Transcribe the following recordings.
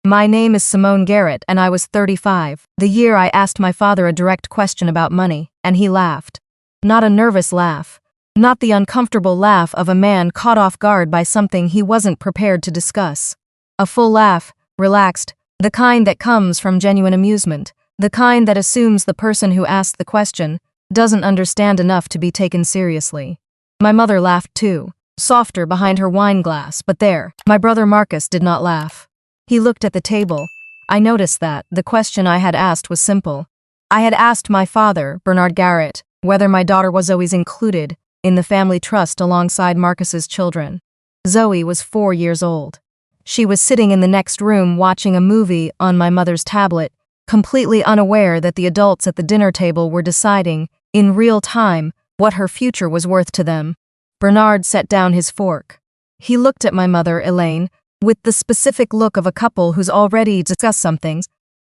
My name is Simone Garrett and I was 35. The year I asked my father a direct question about money, and he laughed. Not a nervous laugh. Not the uncomfortable laugh of a man caught off guard by something he wasn't prepared to discuss. A full laugh, relaxed, the kind that comes from genuine amusement, the kind that assumes the person who asked the question doesn't understand enough to be taken seriously. My mother laughed too, softer behind her wine glass, but there, my brother Marcus did not laugh. He looked at the table. I noticed that the question I had asked was simple. I had asked my father, Bernard Garrett, whether my daughter was always included in the family trust alongside Marcus's children. Zoe was 4 years old. She was sitting in the next room watching a movie on my mother's tablet, completely unaware that the adults at the dinner table were deciding, in real time, what her future was worth to them. Bernard set down his fork. He looked at my mother, Elaine, with the specific look of a couple who's already discussed something,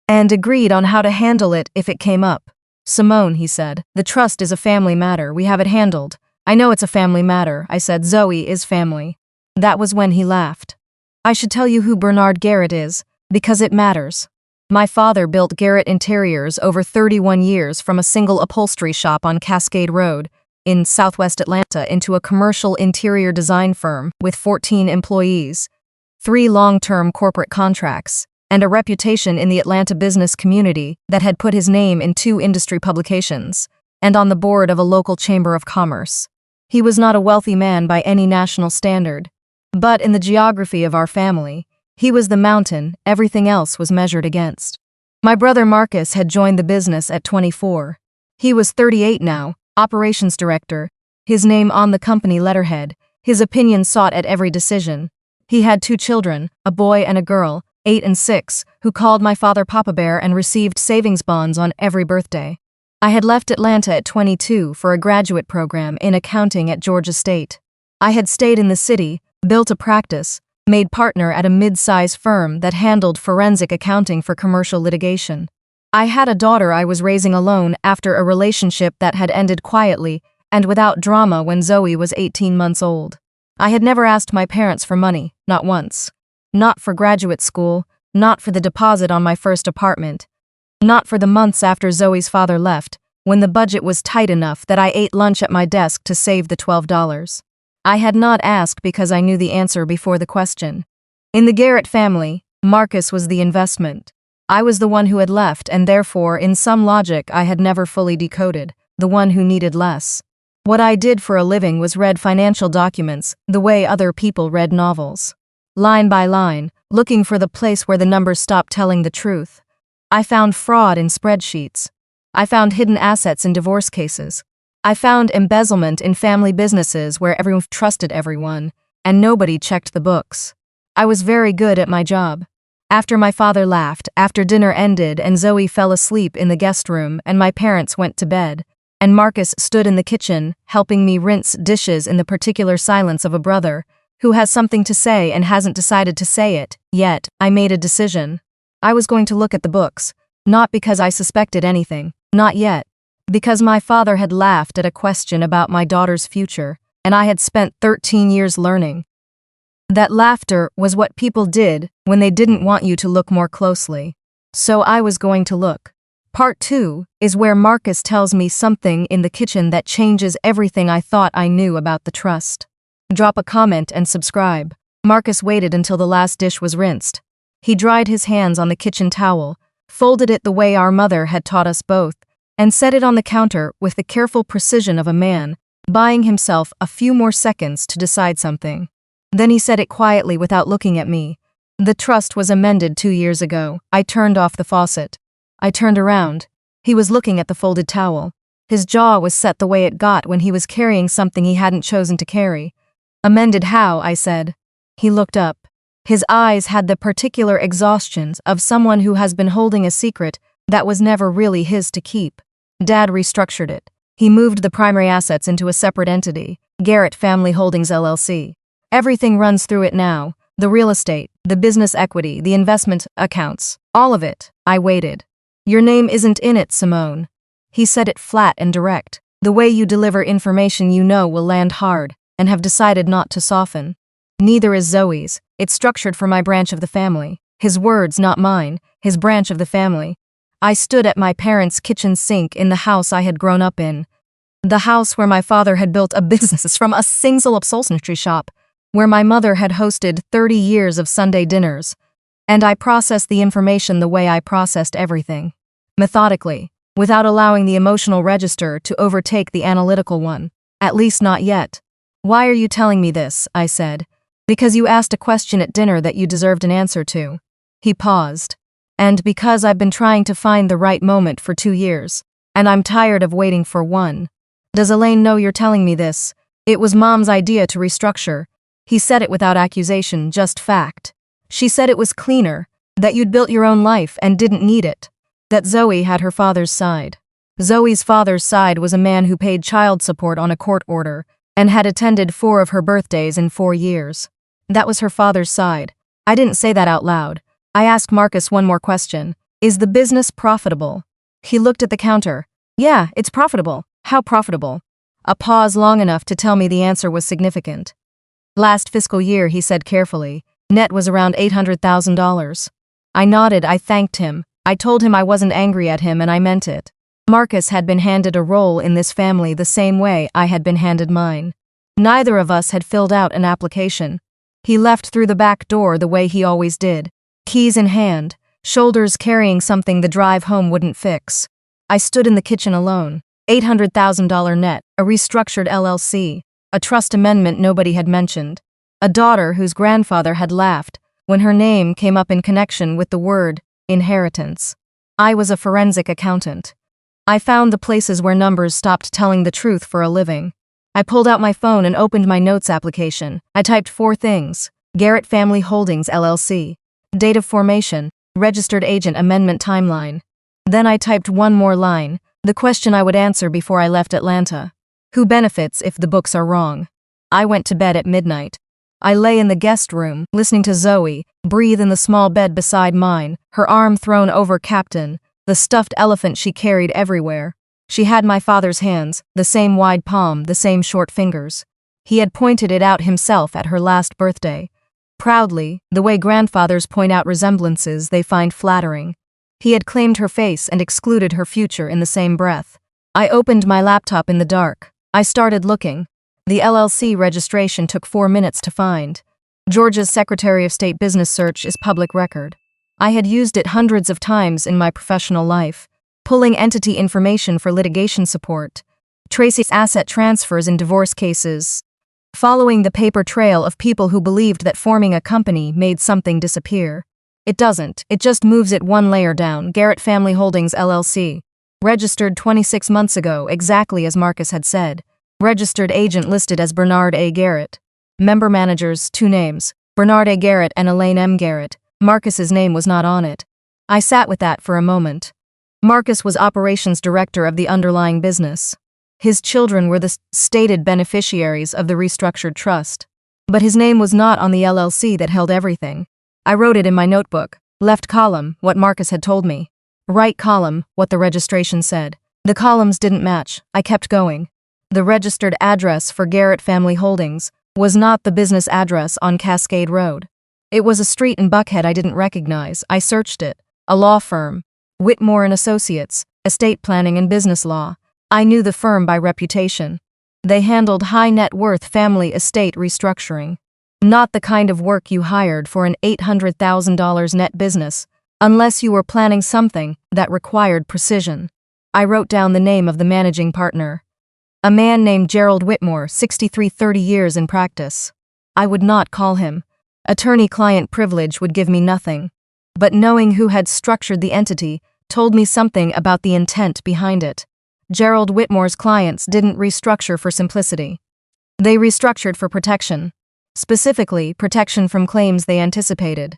and agreed on how to handle it if it came up. Simone, he said, the trust is a family matter, we have it handled. I know it's a family matter, I said, Zoe is family. That was when he laughed. I should tell you who Bernard Garrett is, because it matters. My father built Garrett Interiors over 31 years from a single upholstery shop on Cascade Road in Southwest Atlanta into a commercial interior design firm with 14 employees, 3 long-term corporate contracts, and a reputation in the Atlanta business community that had put his name in 2 industry publications, and on the board of a local chamber of commerce. He was not a wealthy man by any national standard, but in the geography of our family, he was the mountain everything else was measured against. My brother Marcus had joined the business at 24. He was 38 now, operations director, his name on the company letterhead, his opinion sought at every decision. He had 2 children, a boy and a girl, 8 and 6, who called my father Papa Bear and received savings bonds on every birthday. I had left Atlanta at 22 for a graduate program in accounting at Georgia State. I had stayed in the city, built a practice, made partner at a mid-size firm that handled forensic accounting for commercial litigation. I had a daughter I was raising alone after a relationship that had ended quietly and without drama when Zoe was 18 months old. I had never asked my parents for money, not once. Not for graduate school, not for the deposit on my first apartment, not for the months after Zoe's father left, when the budget was tight enough that I ate lunch at my desk to save the $12. I had not asked because I knew the answer before the question. In the Garrett family, Marcus was the investment. I was the one who had left and therefore, in some logic I had never fully decoded, the one who needed less. What I did for a living was read financial documents the way other people read novels. Line by line, looking for the place where the numbers stopped telling the truth. I found fraud in spreadsheets. I found hidden assets in divorce cases. I found embezzlement in family businesses where everyone trusted everyone, and nobody checked the books. I was very good at my job. After my father laughed, after dinner ended and Zoe fell asleep in the guest room and my parents went to bed, and Marcus stood in the kitchen, helping me rinse dishes in the particular silence of a brother who has something to say and hasn't decided to say it yet, I made a decision. I was going to look at the books, not because I suspected anything, not yet, because my father had laughed at a question about my daughter's future, and I had spent 13 years learning. That laughter was what people did when they didn't want you to look more closely. So I was going to look. Part 2 is where Marcus tells me something in the kitchen that changes everything I thought I knew about the trust. Drop a comment and subscribe. Marcus waited until the last dish was rinsed. He dried his hands on the kitchen towel, folded it the way our mother had taught us both, and set it on the counter with the careful precision of a man, buying himself a few more seconds to decide something. Then he said it quietly without looking at me. The trust was amended 2 years ago. I turned off the faucet. I turned around. He was looking at the folded towel. His jaw was set the way it got when he was carrying something he hadn't chosen to carry. Amended how? I said. He looked up. His eyes had the particular exhaustion of someone who has been holding a secret that was never really his to keep. Dad restructured it. He moved the primary assets into a separate entity, Garrett Family Holdings LLC. Everything runs through it now, the real estate, the business equity, the investment accounts, all of it. I waited. Your name isn't in it, Simone. He said it flat and direct. The way you deliver information you know will land hard, and have decided not to soften. Neither is Zoe's. It's structured for my branch of the family. His words, not mine, his branch of the family. I stood at my parents' kitchen sink in the house I had grown up in. The house where my father had built a business from a single upholstery shop, where my mother had hosted 30 years of Sunday dinners. And I processed the information the way I processed everything. Methodically, without allowing the emotional register to overtake the analytical one. At least not yet. "Why are you telling me this?" I said. "Because you asked a question at dinner that you deserved an answer to." He paused. "And because I've been trying to find the right moment for 2 years, and I'm tired of waiting for one." "Does Elaine know you're telling me this?" "It was Mom's idea to restructure." He said it without accusation, just fact. "She said it was cleaner, that you'd built your own life and didn't need it, that Zoe had her father's side." Zoe's father's side was a man who paid child support on a court order and had attended 4 of her birthdays in 4 years. That was her father's side. I didn't say that out loud. I asked Marcus one more question. "Is the business profitable?" He looked at the counter. "Yeah, it's profitable." "How profitable?" A pause long enough to tell me the answer was significant. "Last fiscal year," he said carefully, "net was around $800,000. I nodded. I thanked him. I told him I wasn't angry at him and I meant it. Marcus had been handed a role in this family the same way I had been handed mine. Neither of us had filled out an application. He left through the back door the way he always did, keys in hand, shoulders carrying something the drive home wouldn't fix. I stood in the kitchen alone. $800,000 net, a restructured LLC, a trust amendment nobody had mentioned, a daughter whose grandfather had laughed when her name came up in connection with the word inheritance. I was a forensic accountant. I found the places where numbers stopped telling the truth for a living. I pulled out my phone and opened my notes application. I typed 4 things. Garrett Family Holdings LLC. Date of formation, registered agent amendment timeline. Then I typed one more line, the question I would answer before I left Atlanta. Who benefits if the books are wrong? I went to bed at midnight. I lay in the guest room, listening to Zoe breathe in the small bed beside mine, her arm thrown over Captain, the stuffed elephant she carried everywhere. She had my father's hands, the same wide palm, the same short fingers. He had pointed it out himself at her last birthday. Proudly, the way grandfathers point out resemblances they find flattering. He had claimed her face and excluded her future in the same breath. I opened my laptop in the dark. I started looking. The LLC registration took 4 minutes to find. Georgia's Secretary of State business search is public record. I had used it hundreds of times in my professional life, pulling entity information for litigation support, tracing asset transfers in divorce cases, following the paper trail of people who believed that forming a company made something disappear. It doesn't, it just moves it one layer down. Garrett Family Holdings LLC. Registered 26 months ago, exactly as Marcus had said. Registered agent listed as Bernard A. Garrett. Member managers, 2 names, Bernard A. Garrett and Elaine M. Garrett. Marcus's name was not on it. I sat with that for a moment. Marcus was operations director of the underlying business. His children were the stated beneficiaries of the restructured trust. But his name was not on the LLC that held everything. I wrote it in my notebook. Left column, what Marcus had told me. Right column, what the registration said. The columns didn't match. I kept going. The registered address for Garrett Family Holdings was not the business address on Cascade Road. It was a street in Buckhead I didn't recognize. I searched it. A law firm. Whitmore and Associates, estate planning and business law. I knew the firm by reputation. They handled high net worth family estate restructuring. Not the kind of work you hired for an $800,000 net business, unless you were planning something that required precision. I wrote down the name of the managing partner. A man named Gerald Whitmore, 63, 30 years in practice. I would not call him. Attorney-client privilege would give me nothing. But knowing who had structured the entity told me something about the intent behind it. Gerald Whitmore's clients didn't restructure for simplicity. They restructured for protection. Specifically, protection from claims they anticipated.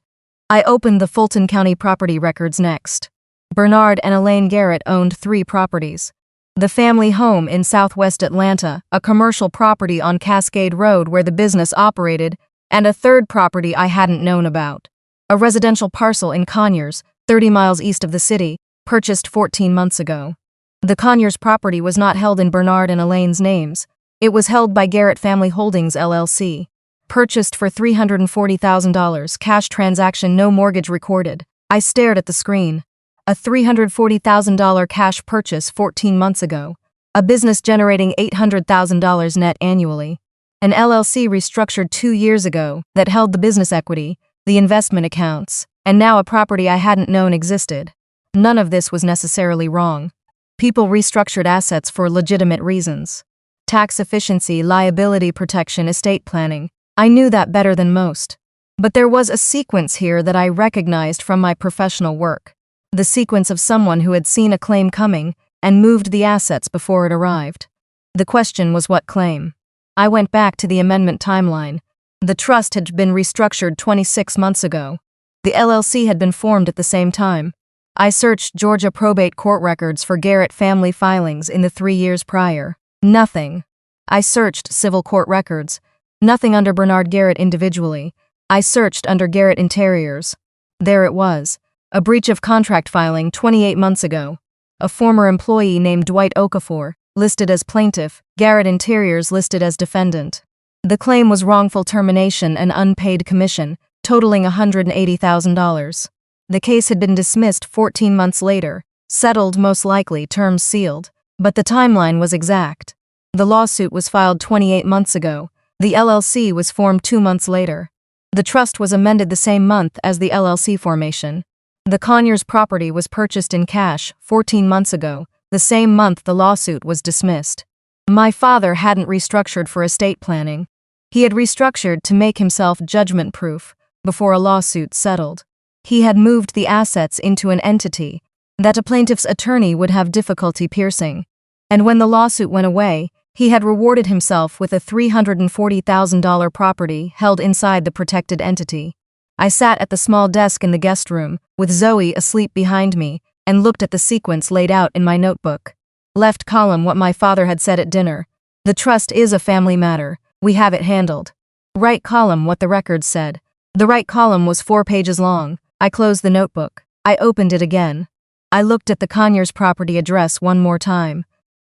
I opened the Fulton County property records next. Bernard and Elaine Garrett owned 3 properties. The family home in southwest Atlanta, a commercial property on Cascade Road where the business operated, and a 3rd property I hadn't known about. A residential parcel in Conyers, 30 miles east of the city, purchased 14 months ago. The Conyers property was not held in Bernard and Elaine's names. It was held by Garrett Family Holdings LLC. Purchased for $340,000, cash transaction, no mortgage recorded. I stared at the screen. A $340,000 cash purchase 14 months ago. A business generating $800,000 net annually. An LLC restructured 2 years ago that held the business equity, the investment accounts, and now a property I hadn't known existed. None of this was necessarily wrong. People restructured assets for legitimate reasons. Tax efficiency, liability protection, estate planning. I knew that better than most. But there was a sequence here that I recognized from my professional work. The sequence of someone who had seen a claim coming and moved the assets before it arrived. The question was what claim? I went back to the amendment timeline. The trust had been restructured 26 months ago. The LLC had been formed at the same time. I searched Georgia probate court records for Garrett family filings in the 3 years prior. Nothing. I searched civil court records. Nothing under Bernard Garrett individually. I searched under Garrett Interiors. There it was. A breach of contract filing 28 months ago. A former employee named Dwight Okafor, listed as plaintiff, Garrett Interiors listed as defendant. The claim was wrongful termination and unpaid commission, totaling $180,000. The case had been dismissed 14 months later, settled most likely, terms sealed, but the timeline was exact. The lawsuit was filed 28 months ago. The LLC was formed 2 months later. The trust was amended the same month as the LLC formation. The Conyers property was purchased in cash 14 months ago, the same month the lawsuit was dismissed. My father hadn't restructured for estate planning. He had restructured to make himself judgment-proof before a lawsuit settled. He had moved the assets into an entity that a plaintiff's attorney would have difficulty piercing. And when the lawsuit went away, he had rewarded himself with a $340,000 property held inside the protected entity. I sat at the small desk in the guest room, with Zoe asleep behind me, and looked at the sequence laid out in my notebook. Left column, what my father had said at dinner. The trust is a family matter. We have it handled. Right column, what the records said. The right column was 4 pages long. I closed the notebook. I opened it again. I looked at the Conyers property address one more time.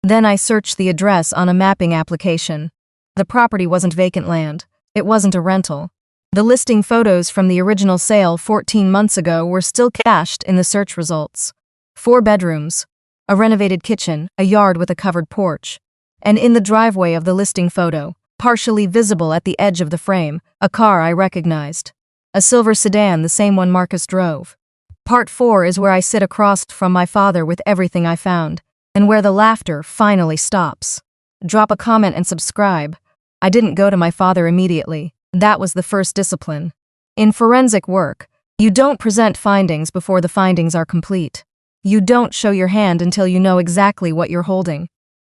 Then I searched the address on a mapping application. The property wasn't vacant land. It wasn't a rental. The listing photos from the original sale 14 months ago were still cached in the search results. 4 bedrooms, a renovated kitchen, a yard with a covered porch. And in the driveway of the listing photo, partially visible at the edge of the frame, a car I recognized. A silver sedan, the same one Marcus drove. Part 4 is where I sit across from my father with everything I found, and where the laughter finally stops. Drop a comment and subscribe. I didn't go to my father immediately. That was the first discipline. In forensic work, you don't present findings before the findings are complete. You don't show your hand until you know exactly what you're holding.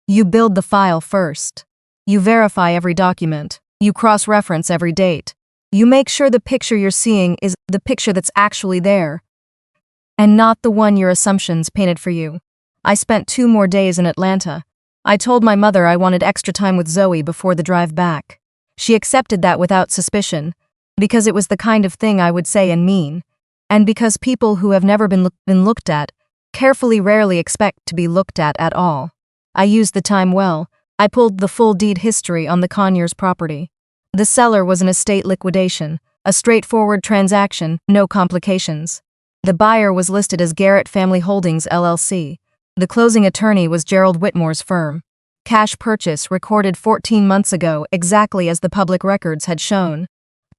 You build the file first. You verify every document. You cross-reference every date. You make sure the picture you're seeing is the picture that's actually there, and not the one your assumptions painted for you. I spent 2 more days in Atlanta. I told my mother I wanted extra time with Zoe before the drive back. She accepted that without suspicion, because it was the kind of thing I would say and mean, and because people who have never been looked at carefully rarely expect to be looked at all. I used the time well. I pulled the full deed history on the Conyers property. The seller was an estate liquidation, a straightforward transaction, no complications. The buyer was listed as Garrett Family Holdings LLC. The closing attorney was Gerald Whitmore's firm. Cash purchase recorded 14 months ago, exactly as the public records had shown.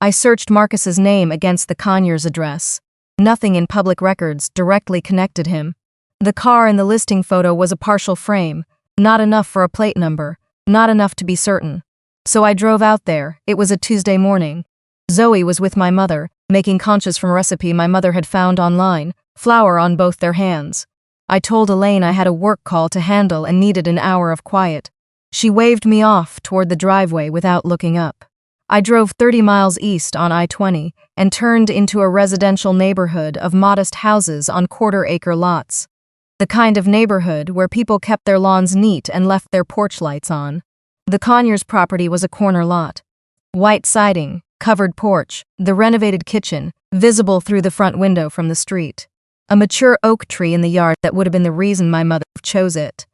I searched Marcus's name against the Conyers address. Nothing in public records directly connected him. The car in the listing photo was a partial frame, not enough for a plate number, not enough to be certain. So I drove out there. It was a Tuesday morning. Zoe was with my mother, making conchas from a recipe my mother had found online, flour on both their hands. I told Elaine I had a work call to handle and needed an hour of quiet. She waved me off toward the driveway without looking up. I drove 30 miles east on I-20 and turned into a residential neighborhood of modest houses on quarter-acre lots. The kind of neighborhood where people kept their lawns neat and left their porch lights on. The Conyers property was a corner lot. White siding, covered porch, the renovated kitchen, visible through the front window from the street. A mature oak tree in the yard that would have been the reason my mother chose it,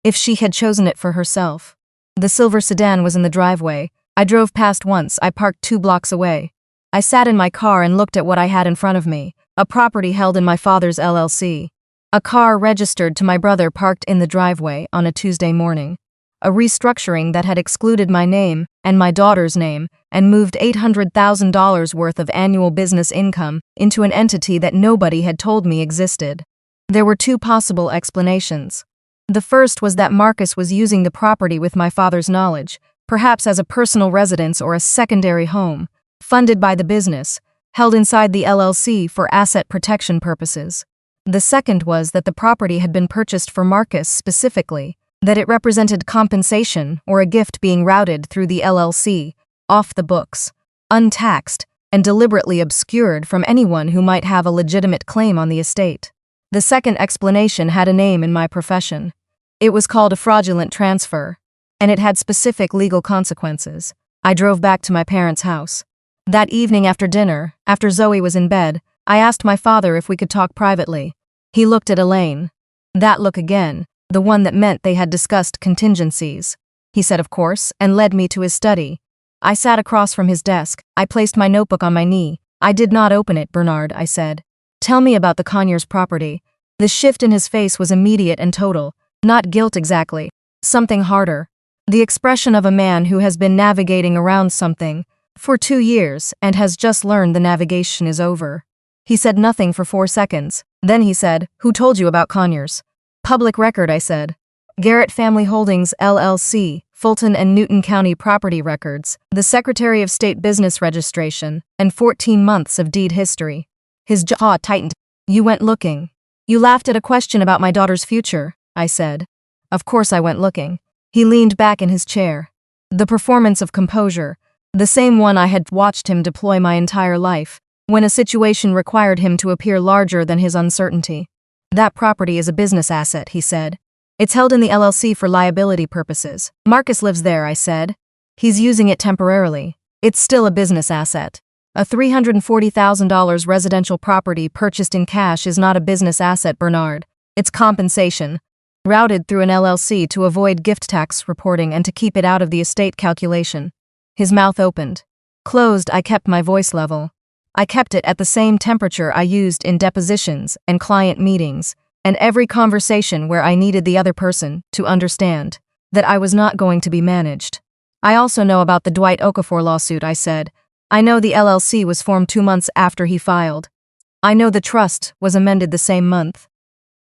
if she had chosen it for herself. The silver sedan was in the driveway. I drove past once. I parked 2 blocks away. I sat in my car and looked at what I had in front of me, a property held in my father's LLC. A car registered to my brother parked in the driveway on a Tuesday morning. A restructuring that had excluded my name and my daughter's name and moved $800,000 worth of annual business income into an entity that nobody had told me existed. There were 2 possible explanations. The first was that Marcus was using the property with my father's knowledge, perhaps as a personal residence or a secondary home, funded by the business, held inside the LLC for asset protection purposes. The second was that the property had been purchased for Marcus specifically, that it represented compensation or a gift being routed through the LLC, off the books, untaxed, and deliberately obscured from anyone who might have a legitimate claim on the estate. The second explanation had a name in my profession. It was called a fraudulent transfer, and it had specific legal consequences. I drove back to my parents' house. That evening after dinner, after Zoe was in bed, I asked my father if we could talk privately. He looked at Elaine. That look again, the one that meant they had discussed contingencies. He said of course, and led me to his study. I sat across from his desk. I placed my notebook on my knee. I did not open it, Bernard, I said. Tell me about the Conyers property. The shift in his face was immediate and total, not guilt exactly, something harder. The expression of a man who has been navigating around something for 2 years and has just learned the navigation is over. He said nothing for 4 seconds. Then he said, "Who told you about Conyers?" "Public record," I said. "Garrett Family Holdings LLC, Fulton and Newton County property records, the Secretary of State business registration, and 14 months of deed history." His jaw tightened. "You went looking. You laughed at a question about my daughter's future," I said. Of course I went looking. He leaned back in his chair. The performance of composure, the same one I had watched him deploy my entire life, when a situation required him to appear larger than his uncertainty. "That property is a business asset," he said. "It's held in the LLC for liability purposes. Marcus lives there," I said. "He's using it temporarily. It's still a business asset. A $340,000 residential property purchased in cash is not a business asset, Bernard. It's compensation, routed through an LLC to avoid gift tax reporting and to keep it out of the estate calculation." His mouth opened. Closed, I kept my voice level. I kept it at the same temperature I used in depositions and client meetings, and every conversation where I needed the other person to understand that I was not going to be managed. "I also know about the Dwight Okafor lawsuit," I said. "I know the LLC was formed 2 months after he filed. I know the trust was amended the same month.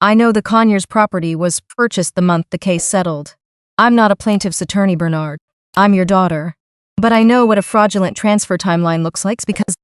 I know the Conyers property was purchased the month the case settled. I'm not a plaintiff's attorney, Bernard. I'm your daughter. But I know what a fraudulent transfer timeline looks like because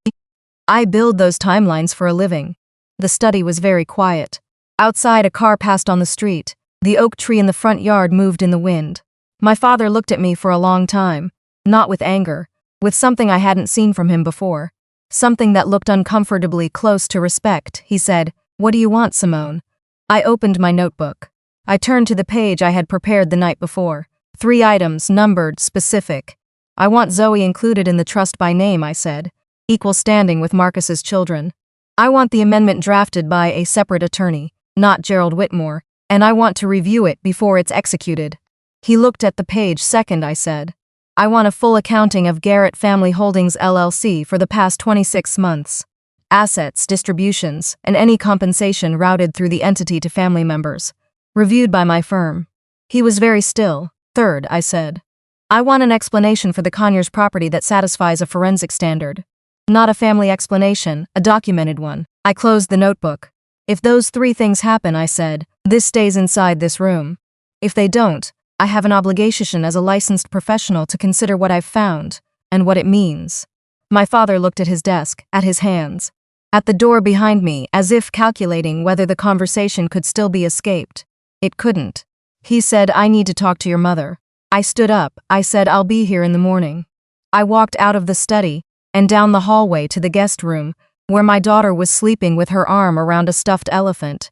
I build those timelines for a living." The study was very quiet. Outside, a car passed on the street. The oak tree in the front yard moved in the wind. My father looked at me for a long time, not with anger, with something I hadn't seen from him before. Something that looked uncomfortably close to respect. He said, "What do you want, Simone?" I opened my notebook. I turned to the page I had prepared the night before. 3 items, numbered, specific. "I want Zoe included in the trust by name," I said. "Equal standing with Marcus's children. I want the amendment drafted by a separate attorney, not Gerald Whitmore, and I want to review it before it's executed." He looked at the page. "Second," I said. "I want a full accounting of Garrett Family Holdings LLC for the past 26 months. Assets, distributions, and any compensation routed through the entity to family members. Reviewed by my firm." He was very still. "Third," I said. "I want an explanation for the Conyers property that satisfies a forensic standard. Not a family explanation, a documented one." I closed the notebook. "If those 3 things happen," I said, "this stays inside this room. If they don't, I have an obligation as a licensed professional to consider what I've found and what it means." My father looked at his desk, at his hands, at the door behind me, as if calculating whether the conversation could still be escaped. It couldn't. He said, "I need to talk to your mother." I stood up. I said, "I'll be here in the morning." I walked out of the study and down the hallway to the guest room, where my daughter was sleeping with her arm around a stuffed elephant,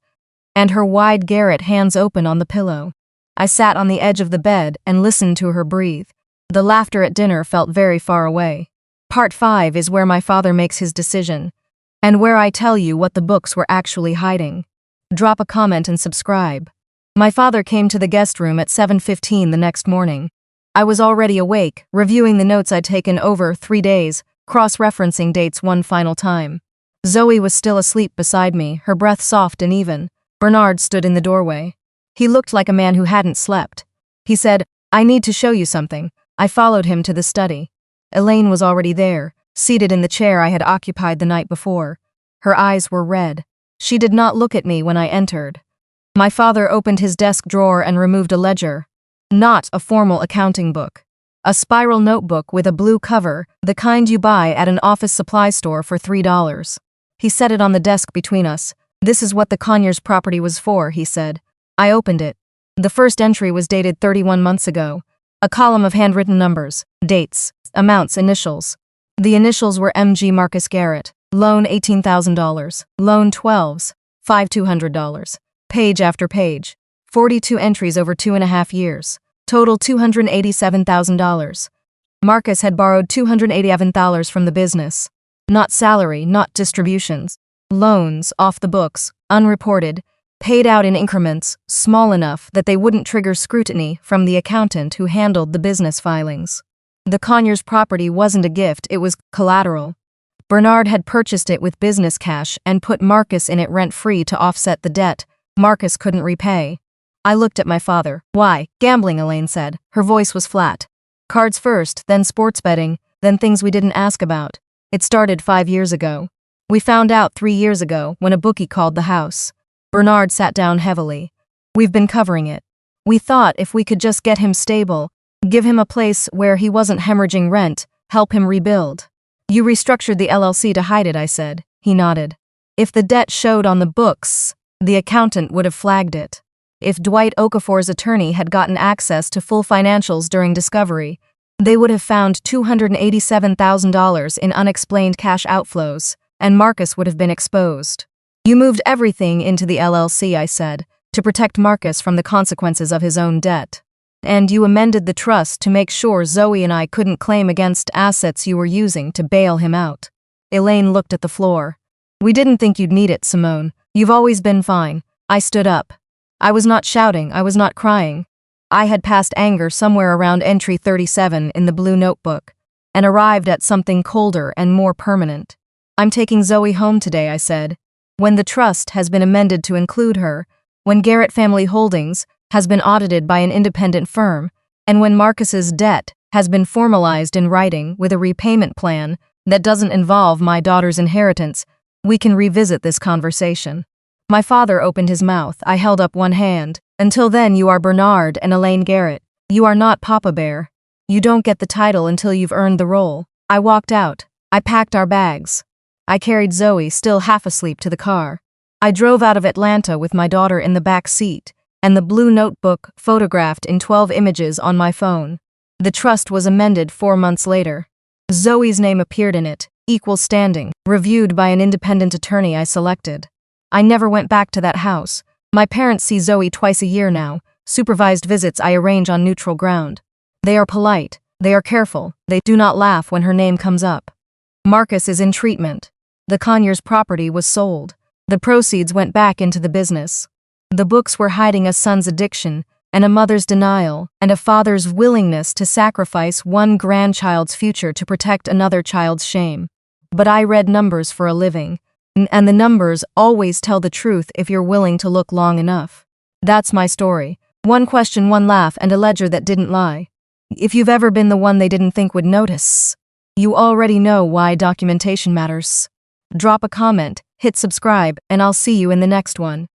and her wide Garrett hands open on the pillow. I sat on the edge of the bed and listened to her breathe. The laughter at dinner felt very far away. Part 5 is where my father makes his decision, and where I tell you what the books were actually hiding. Drop a comment and subscribe. My father came to the guest room at 7:15 the next morning. I was already awake, reviewing the notes I'd taken over 3 days, cross-referencing dates one final time. Zoe was still asleep beside me, her breath soft and even. Bernard stood in the doorway. He looked like a man who hadn't slept. He said, "I need to show you something." I followed him to the study. Elaine was already there, seated in the chair I had occupied the night before. Her eyes were red. She did not look at me when I entered. My father opened his desk drawer and removed a ledger. Not a formal accounting book. A spiral notebook with a blue cover, the kind you buy at an office supply store for $3. He set it on the desk between us. "This is what the Conyers property was for," he said. I opened it. The first entry was dated 31 months ago. A column of handwritten numbers, dates, amounts, initials. The initials were M.G. Marcus Garrett. Loan $18,000. Loan 12s. $5,200. Page after page. 42 entries over 2.5 years. Total $287,000. Marcus had borrowed $287,000 from the business. Not salary, not distributions. Loans, off the books, unreported, paid out in increments, small enough that they wouldn't trigger scrutiny from the accountant who handled the business filings. The Conyers property wasn't a gift, it was collateral. Bernard had purchased it with business cash and put Marcus in it rent-free to offset the debt Marcus couldn't repay. I looked at my father. "Why? Gambling," Elaine said. Her voice was flat. "Cards first, then sports betting, then things we didn't ask about. It started 5 years ago. We found out 3 years ago when a bookie called the house." Bernard sat down heavily. "We've been covering it. We thought if we could just get him stable, give him a place where he wasn't hemorrhaging rent, help him rebuild." "You restructured the LLC to hide it," I said. He nodded. "If the debt showed on the books, the accountant would have flagged it. If Dwight Okafor's attorney had gotten access to full financials during discovery, they would have found $287,000 in unexplained cash outflows, and Marcus would have been exposed. You moved everything into the LLC," I said, "to protect Marcus from the consequences of his own debt. And you amended the trust to make sure Zoe and I couldn't claim against assets you were using to bail him out." Elaine looked at the floor. "We didn't think you'd need it, Simone. You've always been fine." I stood up. I was not shouting, I was not crying. I had passed anger somewhere around entry 37 in the blue notebook, and arrived at something colder and more permanent. "I'm taking Zoe home today," I said. "When the trust has been amended to include her, when Garrett Family Holdings has been audited by an independent firm, and when Marcus's debt has been formalized in writing with a repayment plan that doesn't involve my daughter's inheritance, we can revisit this conversation." My father opened his mouth. I held up one hand. "Until then, you are Bernard and Elaine Garrett. You are not Papa Bear. You don't get the title until you've earned the role." I walked out. I packed our bags. I carried Zoe, still half asleep, to the car. I drove out of Atlanta with my daughter in the back seat, and the blue notebook photographed in 12 images on my phone. The trust was amended 4 months later. Zoe's name appeared in it, equal standing, reviewed by an independent attorney I selected. I never went back to that house. My parents see Zoe twice a year now, supervised visits I arrange on neutral ground. They are polite, they are careful, they do not laugh when her name comes up. Marcus is in treatment. The Conyers property was sold. The proceeds went back into the business. The books were hiding a son's addiction, and a mother's denial, and a father's willingness to sacrifice one grandchild's future to protect another child's shame. But I read numbers for a living. And the numbers always tell the truth if you're willing to look long enough. That's my story. One question, one laugh, and a ledger that didn't lie. If you've ever been the one they didn't think would notice, you already know why documentation matters. Drop a comment, hit subscribe, and I'll see you in the next one.